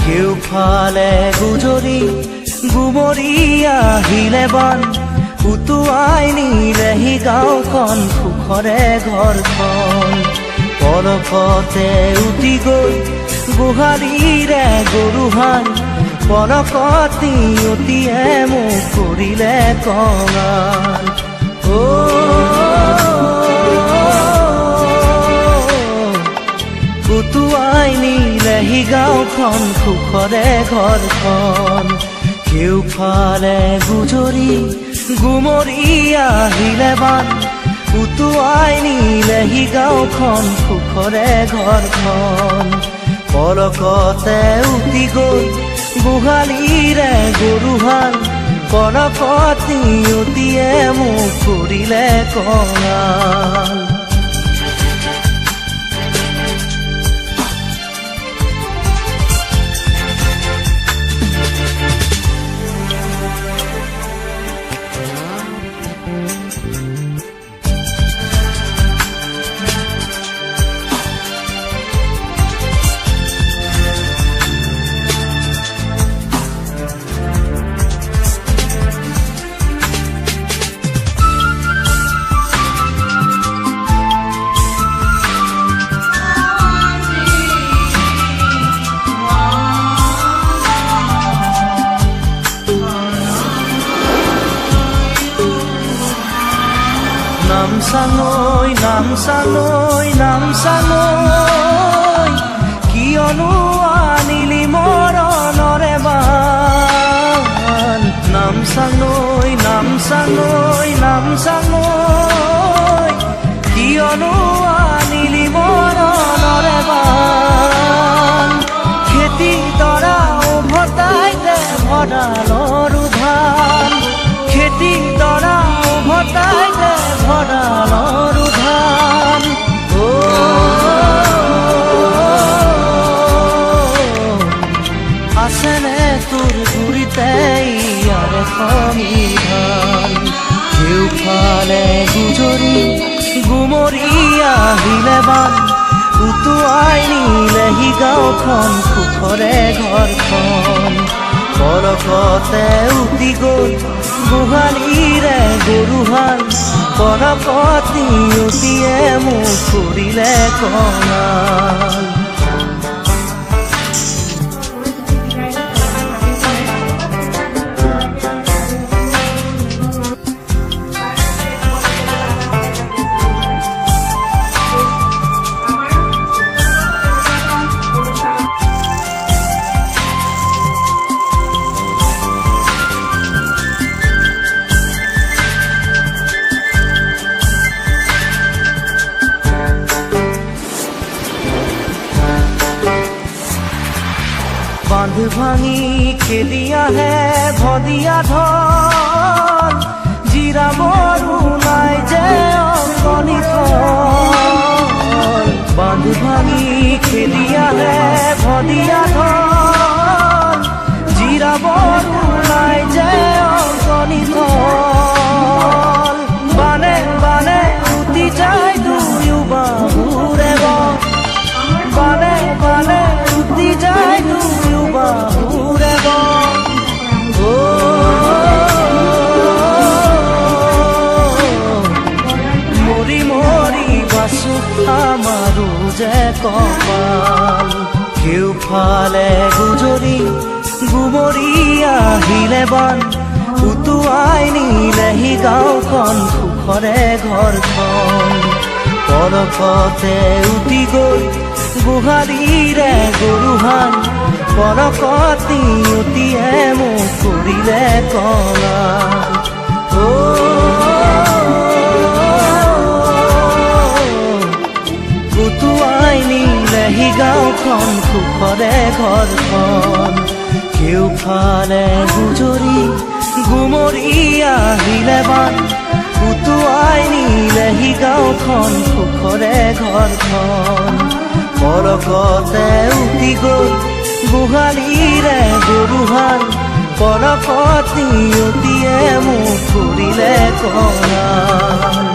কেউ ফালে গুজৰি গুমৰি আহিলে বান উটুৱাই নিলেহি গাঁওখন সুখৰে ঘৰখন পলকতে উটি গৈ গোহালিৰে গৰুহাল পলকতি উটিয়ে মোক কৰিলে কঙাল উটুৱাই নিলেহি গাঁওখন সুখৰে ঘৰখন কেউফালে গুজৰি গুমৰি আহিলে বান উটুৱাই নিলেহি গাঁওখন সুখৰে ঘৰখন পলকতে উটি গৈ গোহালিৰে গৰুহাল পলকতি উটিয়ে মোক কৰিলে কঙাল নামচাঙৈ কিয়নো আনিলি মৰণৰে বান নামচাঙৈ কিয়নো আনিলি মৰণৰে বান খেতি তৰা উভতাই দে ভঁৰালৰ ধান খেতি তৰা উভতাই দে ভঁৰালৰ ধান আছেনে তোৰ গুৰিতে ইয়াৰ সংবিধান কেউফালে গুজৰি গুমৰি আহিলে বান উটুৱাই নিলেহি গাঁওখন সুখৰে ঘৰখন পলকতে উটি গৈ গোহালিৰে গৰুহাল পলকতি উটিয়ে মোক কৰিলে কঙাল বান্ধ ভাঙি খেলি আহে ভদিয়া ধন জিৰাবৰ ওলাই যে অকণি থল বান্ধ ভাঙি খেলি আহে ভদিয়া ধন জিৰাবৰ ওলাই যে অকণি থল বানে বানে উটি যায় দুয়ো বাহুৰে বানে বানে উটি যায় দুয়ো বাহুৰে মৰি মৰি বাচো আমাৰো যে কপাল কেউফালে গুজৰি গুমৰি আহিলে বান উটুৱাই নিলেহি গাঁওখন সুখৰে ঘৰখন পলকতে উটি গৈ গোহালিৰে গৰুহাল পলকতি উটিয়ে মোক কৰিলে কঙাল উটুৱাই নিলে নিলেহি গাঁওখন সুখৰে ঘৰখন কেওফালে গুমৰি আহিলে বান উটুৱাই নিলেহি গাঁওখন সুখৰে ঘৰখন পলকতে উটি গ'ল গোহালিৰে গৰুহাল পলকত নিয়তিয়ে মোক কৰিলে কঙাল